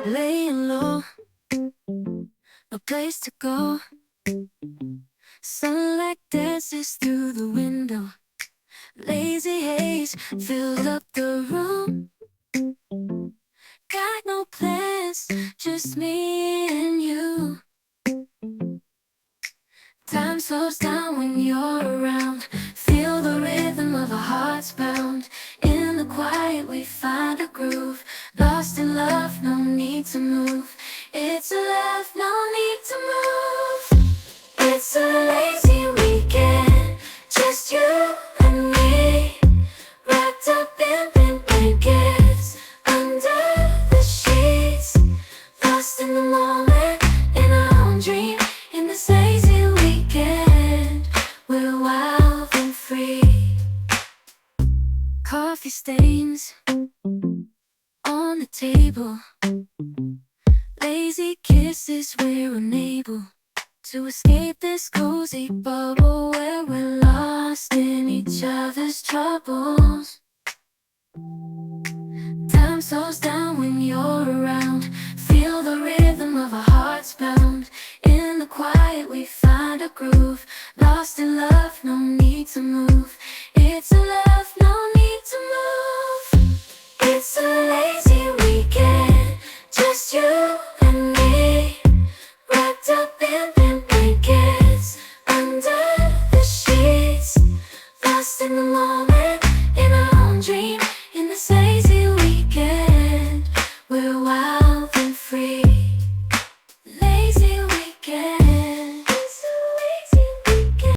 laying low, no place to go. Sunlight dances through the window. Lazy haze filled up the room. Got no plans, just me and you. Time slows down when you're around. Feel the rhythm of our hearts pound. In the quiet we find a groove. Lost in love, no need to move. It's a love, no need to move. It's a lazy weekend, just you and me. Wrapped up in pink blankets, under the sheets. Lost in the moment, in our own dream. In this lazy weekend, we're wild and free. Coffee stains on the table. Lazy kisses, we're unable to escape this cozy bubble where we're lost in each other's troubles. Time slows down when you're around. Feel the rhythm of our hearts pound. In the quiet we find a groove. Lost in love, no need to move. It's a love, no need to move. It's a lazy weekend, just you and me. Wrapped up in pink blankets, under the sheets. Lost in the moment, in our own dream.